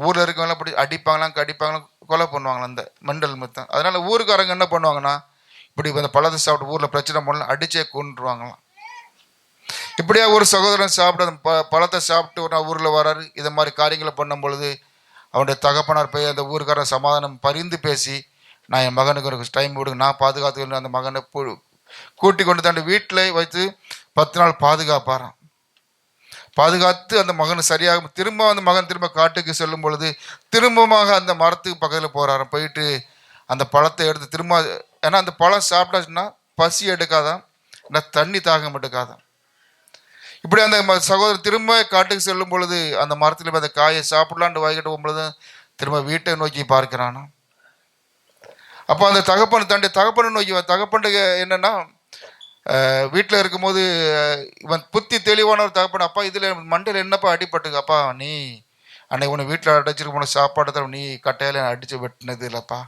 ஊரில் இருக்கவங்களாம் அப்படி அடிப்பாங்களாம் கடிப்பாங்களாம் கொலை பண்ணுவாங்களாம் அந்த மெண்டல் மித்தம். அதனால ஊருக்காரங்க என்ன பண்ணுவாங்கன்னா இப்படி அந்த பழத்தை சாப்பிட்டு ஊரில் பிரச்சனை பண்ணலாம் அடிச்சே கொண்டுருவாங்களாம். இப்படியா ஒரு சகோதரன் சாப்பிட்டு அந்த பழத்தை சாப்பிட்டு ஒரு ஊரில் வராரு. இதை மாதிரி காரியங்களை பண்ணும் பொழுது அவனுடைய தகப்பனார் போய் அந்த ஊருக்காரன் சமாதானம் பரிந்து பேசி நான் என் மகனுக்கு ஒரு டைம் விடுங்க நான் பாதுகாத்துக்கணும் அந்த மகனை கூட்டி கொண்டு தாண்டி வீட்டில் வைத்து 10 நாள் பாதுகாத்து அந்த மகன் சரியாக திரும்ப அந்த மகன் திரும்ப காட்டுக்கு செல்லும் பொழுது திரும்பமாக அந்த மரத்துக்கு பக்கத்தில் போகிறாரு. போயிட்டு அந்த பழத்தை எடுத்து திரும்ப ஏன்னா அந்த பழம் சாப்பிட்டாச்சுன்னா பசி எடுக்காதான் இல்லை தண்ணி தாகம் எடுக்காதான். இப்படி அந்த சகோதரர் திரும்ப காட்டுக்கு செல்லும் பொழுது அந்த மரத்தில் போய் அந்த காயை சாப்பிடலான்னு வாங்கிட்டு போகும்பொழுது திரும்ப வீட்டை நோக்கி பார்க்கிறானா. அப்போ அந்த தகப்பனை நோக்கி தகப்பனுக்கு என்னன்னா வீட்டில் இருக்கும்போது இவன் புத்தி தெளிவான ஒரு தகப்பன். அப்பா இதில் மண்டையில் என்னப்பா அடிபட்டுக்கு அப்பா நீ அன்னைக்கு உன்னை வீட்டில் அடைச்சிட்டு போன சாப்பாடு தர நீ கட்டையில அடித்து வெட்டினது இல்லைப்பா.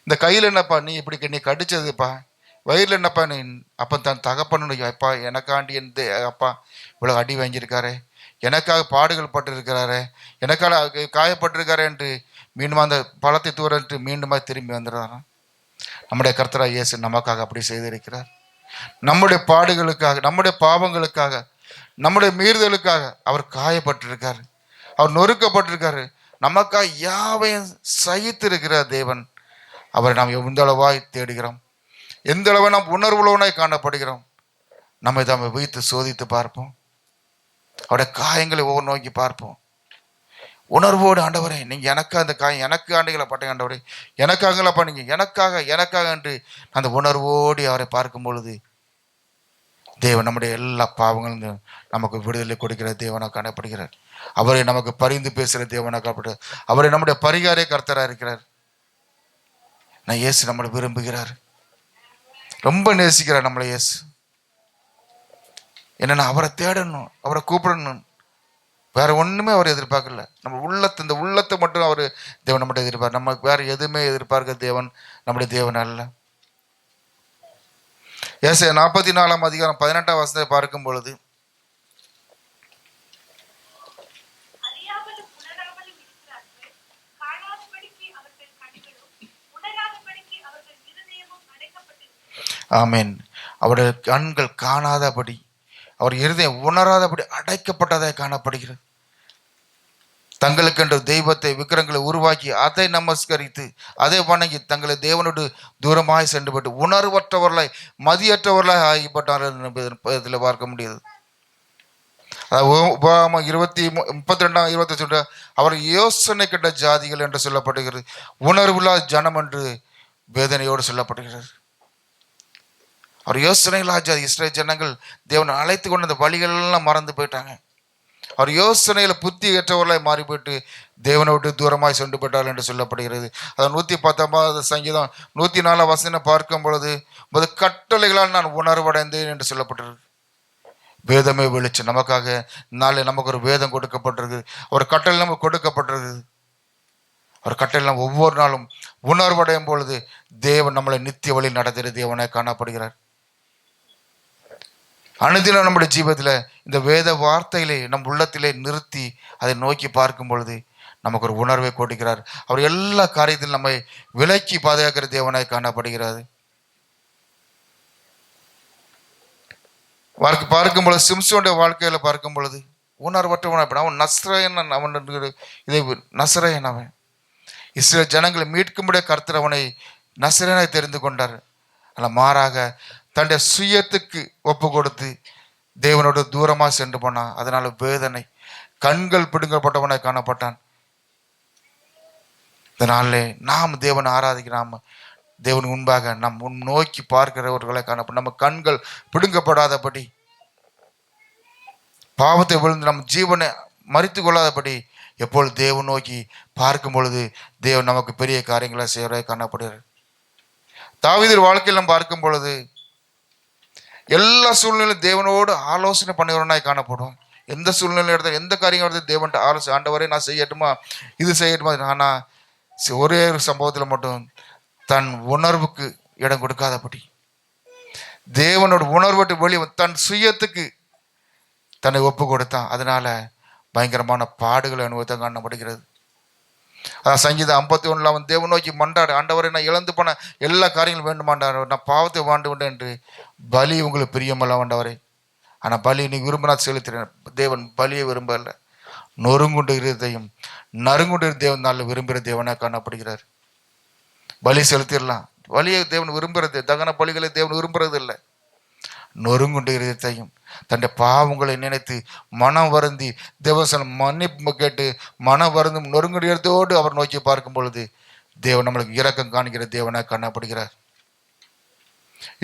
இந்த கையில் என்னப்பா நீ இப்படி நீ கடிச்சதுப்பா. வயிறில் என்னப்பா நீ. அப்போ தன் தகப்பன்னு அப்பா எனக்காண்டி எந்த அப்பா இவ்வளோ அடி வாங்கியிருக்காரு எனக்காக பாடுகள் பட்டிருக்கிறாரு எனக்காக காயப்பட்டிருக்காரு என்று மீண்டும் அந்த பழத்தை தூரட்டு மீண்டுமா திரும்பி வந்துடுறாராம். நம்முடைய கர்த்தராகிய இயேசு நமக்காக அப்படி செய்திருக்கிறார். நம்முடைய பாடுகளுக்காக நம்முடைய பாவங்களுக்காக நம்முடைய மீறுதலுக்காக அவர் காயப்பட்டிருக்காரு. அவர் நொறுக்கப்பட்டிருக்காரு. நமக்காக யாவையும் சகித்து இருக்கிற தேவன் அவரை நாம் எந்த அளவாய் தேடுகிறோம் எந்த அளவை நாம் உணர்வுள்ளவனாய் காணப்படுகிறோம். நம்மை தான் வைத்து சோதித்து பார்ப்போம். அவருடைய காயங்களை ஒவ்வொரு நோக்கி பார்ப்போம். உணர்வோடு ஆண்டவரே நீங்கள் எனக்காக அந்த காயம் எனக்கு ஆண்டுகளை பட்டேன் ஆண்டவரே எனக்காகலப்பா நீங்கள் எனக்காக என்று அந்த உணர்வோடு அவரை பார்க்கும் பொழுது தேவன் நம்முடைய எல்லா பாவங்களும் நமக்கு விடுதலை கொடுக்கிற தேவனாக காணப்படுகிறார். அவரை நமக்கு பரிந்து பேசுகிற தேவனாக காணப்படுகிறார். அவரை நம்முடைய பரிகார கர்த்தராக இருக்கிறார். நான் இயேசு நம்மளை விரும்புகிறார். ரொம்ப நேசிக்கிறார் நம்மளை இயேசு. என்னன்னா அவரை தேடணும் அவரை கூப்பிடணும் வேற ஒண்ணுமே அவர் எதிர்பார்க்கல. நம்ம இந்த உள்ளத்தை மட்டும் அவர் தேவன் நம்மகிட்ட எதிர்பார்க்க. நமக்கு வேற எதுவுமே எதிர்பார்க்க தேவன் நம்முடைய தேவன் அல்ல. ஏசாயா 44 அதிகாரம் 18 வசனத்தை பார்க்கும் பொழுது ஆமேன். அவருடைய கண்கள் காணாதபடி அவர் இருதயம் உணராதபடி அடைக்கப்பட்டதாக காணப்படுகிறது. தங்களுக்கென்று தெய்வத்தை விக்கிரங்களை உருவாக்கி அதை நமஸ்கரித்து அதை வணங்கி தங்களை தேவனோடு தூரமாய் சென்றுபட்டு உணர்வற்றவர்களாய் மதியற்றவர்களாய் ஆகிப்பட்டார்கள் இதில் பார்க்க முடியுது. அதாவது உபாகமம் 32:22 அவர் யோசனை கெட்ட ஜாதிகள் என்று சொல்லப்படுகிறது, உணர்வுள்ள ஜனம் என்று வேதனையோடு சொல்லப்படுகிறது. அவர் யோசனை இல்லாத ஜாதி. இஸ்ரேல் ஜனங்கள் தேவனை அழைத்து கொண்டு அந்த வழிகள் எல்லாம் மறந்து போயிட்டாங்க. அவர் யோசனையில புத்தி ஏற்றவர்களாய் மாறி போயிட்டு தேவனை விட்டு தூரமாய் சென்று போயிட்டார் என்று சொல்லப்படுகிறது. அதான் 119 சங்கீதம் 104 வசனம் பார்க்கும் பொழுது, கட்டளைகளால் நான் உணர்வடைந்தேன் என்று சொல்லப்பட்டிருக்கு. வேதமே வெளிச்சம். நமக்காக நாளை நமக்கு ஒரு வேதம் கொடுக்கப்பட்டிருக்கு, ஒரு கட்டளை நமக்கு கொடுக்கப்பட்டிருக்கு. ஒரு கட்டளை நம்ம ஒவ்வொரு நாளும் உணர்வடையும் பொழுது தேவன் நம்மளை நித்திய வழி நடத்துகிற தேவனை காணப்படுகிறார். அனுதினம் நம்முடைய ஜீவத்தில் இந்த வேத வார்த்தைகளை நம் உள்ளத்திலே நிறுத்தி அதை நோக்கி பார்க்கும் பொழுது நமக்கு ஒரு உணர்வை கொடுக்கிறார். அவர் எல்லா காரியத்திலும் நம்மை விலக்கி பாதுகாக்கிற தேவனாய் காணப்படுகிறார். பார்க்கும் பொழுது சிம்சோனுடைய வாழ்க்கையில பார்க்கும் பொழுது உணர்வற்றவன். அவன் நஸ்ரயன், அவன் இதை நஸ்ரயன். அவன் இஸ்ரேல் ஜனங்களை மீட்கும்படிய கர்த்தர் அவனை நஸ்ரயனை தெரிந்து கொண்டார். ஆனால் மாறாக தன்னுடைய சுயத்துக்கு ஒப்பு கொடுத்து தேவனோடு தூரமாக சென்று போனான். அதனால வேதனை, கண்கள் பிடுங்கப்பட்டவனை காணப்பட்டான். இதனாலே நாம் தேவனை ஆராதிக்கிறோம், தேவன் முன்பாக நம் நோக்கி பார்க்கிறவர்களை காணப்படும். நம்ம கண்கள் பிடுங்கப்படாதபடி, பாவத்தை விழுந்து நம் ஜீவனை மறித்து கொள்ளாதபடி எப்பொழுது தேவன் நோக்கி பார்க்கும் பொழுது தேவன் நமக்கு பெரிய காரியங்களை செய்வதை காணப்படுகிறார். தாவீது வாழ்க்கையில் நம்ம பார்க்கும் பொழுது எல்லா சூழ்நிலையும் தேவனோடு ஆலோசனை பண்ணுகிறவனாய் காணப்படும். எந்த சூழ்நிலை எடுத்த எந்த காரியம் எடுத்து தேவன்கிட்ட ஆலோசனை, ஆண்டவரே நான் செய்யட்டுமா, இது செய்யட்டுமா. ஆனால் ஒரே ஒரு சம்பவத்தில் மட்டும் தன் உணர்வுக்கு இடம் கொடுக்காதபடி, தேவனோட உணர்வுட்டு வெளியே தன் சுயத்துக்கு தன்னை ஒப்பு கொடுத்தான். அதனால பயங்கரமான பாடுகளை அனுபவத்தை காணப்படுகிறது. அதான் சங்கீதம் 51 அவன் தேவன் நோக்கி மண்டாடு, ஆண்டவரை நான் இழந்து போன எல்லா காரியங்களும் வேண்டுமாண்டார், நான் பாவத்தை வாழ்ந்து என்று. பலி உங்களுக்கு பிரியமல்ல ஆண்டவரே, ஆனால் பலி நீ விரும்பினா செலுத்துறேன். தேவன் பலியை விரும்பல, நொறுங்குண்டு இருதையும் நறுங்குண்டு தேவன் நாளில் விரும்புகிற தேவனாக காணப்படுகிறார். பலி செலுத்திடலாம், பலியை தேவன் விரும்புறது, தகன பலிகளை தேவன் விரும்புறது இல்லை. நொறுங்குண்டு இருதையும் தன்னுடைய பாவங்களை நினைத்து மனம் வருந்தி தேவசனம் மன்னிப்பு கேட்டு மனம் வருந்தும் நொறுங்குடையத்தோடு அவர் நோக்கி பார்க்கும் பொழுது தேவன் நம்மளுக்கு இரக்கம் காண்கிற தேவனாக காணப்படுகிறார்.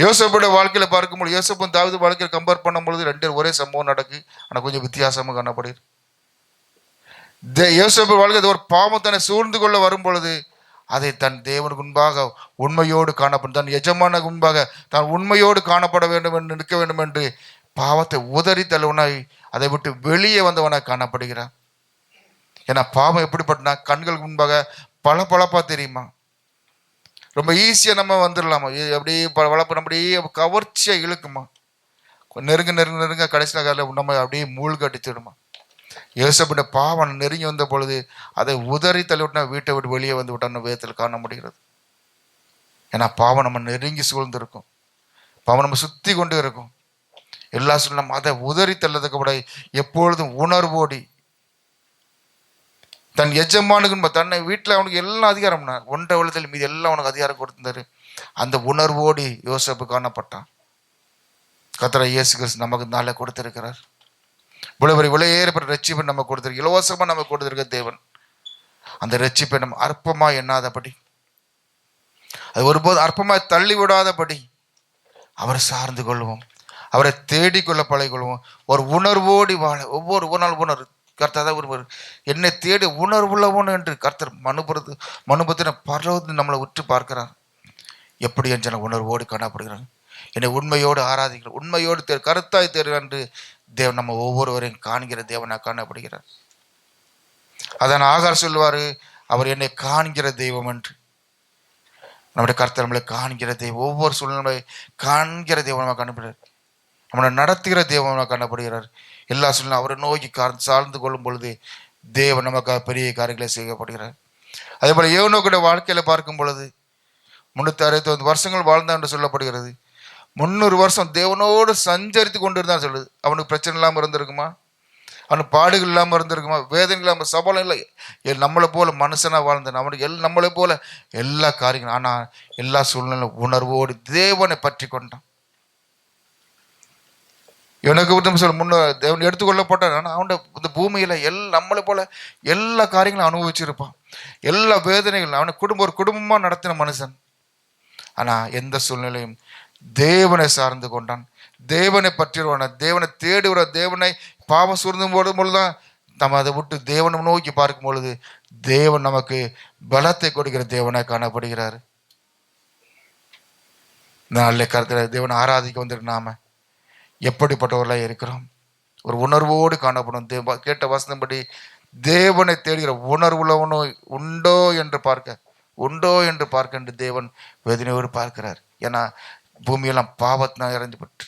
யோசேப்புடைய வாழ்க்கையில பார்க்கும்போது, யோசேப்பும் தாவீது வாழ்க்கையை கம்பேர் பண்ணும் பொழுது ரெண்டு ஒரே சம்பவம் நடக்கு, ஆனால் கொஞ்சம் வித்தியாசமாக காணப்படுகிறது. யோசேப்பு வாழ்க்கை ஒரு பாவம் தன்னை சூழ்ந்து கொள்ள வரும் பொழுது அதை தன் தேவனுக்கு முன்பாக உண்மையோடு காணப்படும், தன் எஜமான முன்பாக தான் உண்மையோடு காணப்பட வேண்டும் என்று நிற்க வேண்டும் என்று பாவத்தை உதறி தள்ளுவனாய் அதை விட்டு வெளியே வந்தவனாய் காணப்படுகிறான். ஏன்னா பாவம் எப்படிப்பட்டனா கண்களுக்கு முன்பாக பளபளப்பா தெரியுமா, ரொம்ப ஈஸியாக நம்ம வந்துடலாமா, அப்படியே வளர்ப்பு அப்படியே கவர்ச்சியாக இழுக்குமா, நெருங்க நெருங்க நெருங்க கடைசியில் காலையில் நம்ம அப்படியே மூழ்கடிச்சிடுமா. யோசேப்புடைய பாவம் நெருங்கி வந்த பொழுது அதை உதறி தள்ளிவிட்டா வீட்டை விட்டு வெளியே வந்து விட்டான்னு வேதத்தில் காண முடிகிறது. ஏன்னா பாவம் நம்ம நெருங்கி சூழ்ந்திருக்கும், பாவம் நம்ம சுத்தி கொண்டு இருக்கும். எல்லா சூழ்நிலும் அதை உதறி தள்ளதுக்கு கூட எப்பொழுதும் உணர்வோடி தன் எஜமானுக்கு தன்னை வீட்டில் அவனுக்கு எல்லாம் அதிகாரம்னா ஒன்றை உலகத்தில் மீது எல்லாம் அவனுக்கு அதிகாரம் கொடுத்திருந்தாரு. அந்த உணர்வோடி யோசேப்பு காணப்பட்டான். கர்த்தர் இயேசு கிறிஸ்து நமக்கு நாளை கொடுத்திருக்கிறார். இவ்வளவு விலையேறப்பட்ட ரட்சிப்பை நம்ம கொடுத்திருக்க, இலவசமா நம்ம கொடுத்திருக்க தேவன். அந்த ரட்சிப்பை நம்ம அற்பமா எண்ணாதபடி, அது ஒருபோது அற்பமாய் தள்ளி விடாதபடி அவரை சார்ந்து கொள்வோம், அவரை தேடிக்கொள்ள பழகிக்கொள்வோம். ஒரு உணர்வோடி வாழ ஒவ்வொரு நாள் உணர்வு கர்த்தர் தான் விரும்புவார். என்னை தேடி உணர்வுள்ளவன் என்று கர்த்தர் மனுபத்தின பரவது நம்மளை உற்று பார்க்கிறார். எப்படி என்ற உணர்வோடு காணப்படுகிறாங்க. என்னை உண்மையோடு ஆராதிக்கிற, உண்மையோடு கருத்தாய் தேர்வு என்று தேவன் நம்ம ஒவ்வொருவரையும் காண்கிற தேவனாக காணப்படுகிறார். அதான் ஆகார் சொல்லுவார், அவர் என்னை காண்கிற தெய்வம் என்று. நம்முடைய கர்த்தர் நம்மளை காண்கிற தெய்வம், ஒவ்வொரு சூழ்நிலை காண்கிற தெய்வமாக காணப்படுகிறார். நம்மளை நடத்துகிற தெய்வமாக காணப்படுகிறார். எல்லா சூழ்நிலை அவரை நோக்கி சார்ந்து கொள்ளும் பொழுது தேவன் நமக்காக பெரிய காரியங்களை செய்யப்படுகிறார். அதே போல யோனோக்குடைய வாழ்க்கையில பார்க்கும் பொழுது 369 வருஷங்கள் வாழ்ந்தான் என்று சொல்லப்படுகிறது. 300 வருஷம் தேவனோடு சஞ்சரித்து கொண்டு இருந்தான் சொல்லுது. அவனுக்கு பிரச்சனை இல்லாமல் இருந்திருக்குமா, அவனுக்கு பாடுகள் இல்லாமல் இருந்திருக்குமா, வேதனை இல்லாமல், சபலம் இல்லை, நம்மளை போல மனுஷனா வாழ்ந்தான். அவனுக்கு நம்மளை போல எல்லா காரியங்களும், ஆனால் எல்லா சூழ்நிலையும் உணர்வோடு தேவனை பற்றி கொண்டான். எனக்கு விட்டு சொல்ல முன்ன தேவன் எடுத்துக்கொள்ளப்பட்டான். ஆனால் அவன் இந்த பூமியில் நம்மளை போல எல்லா காரியங்களும் அனுபவிச்சிருப்பான். எல்லா வேதனைகளும் அவனை ஒரு குடும்பமாக நடத்தின மனுஷன். ஆனால் எந்த சூழ்நிலையும் தேவனை சார்ந்து கொண்டான். தேவனை பற்றிடுவான, தேவனை தேடுகிற, தேவனை பாவம் சூழ்ந்தும் பொழுதுதான் நம்ம அதை விட்டு தேவனை நோக்கி பார்க்கும் பொழுது தேவன் நமக்கு பலத்தை கொடுக்கிற தேவனாய் காணப்படுகிறார். நல்ல கருத்தில் தேவனை ஆராதிக்க வந்துட்டு நாம எப்படிப்பட்டவர்களாக இருக்கிறோம்? ஒரு உணர்வோடு காணப்படும். கேட்ட வசனப்படி தேவனை தேடுகிற உணர்வுள்ளவனோ உண்டோ என்று பார்க்க என்று தேவன் வேதனையோடு பார்க்கிறார். ஏன்னா பூமியெல்லாம் பாவத்தினால் இறந்து பட்டு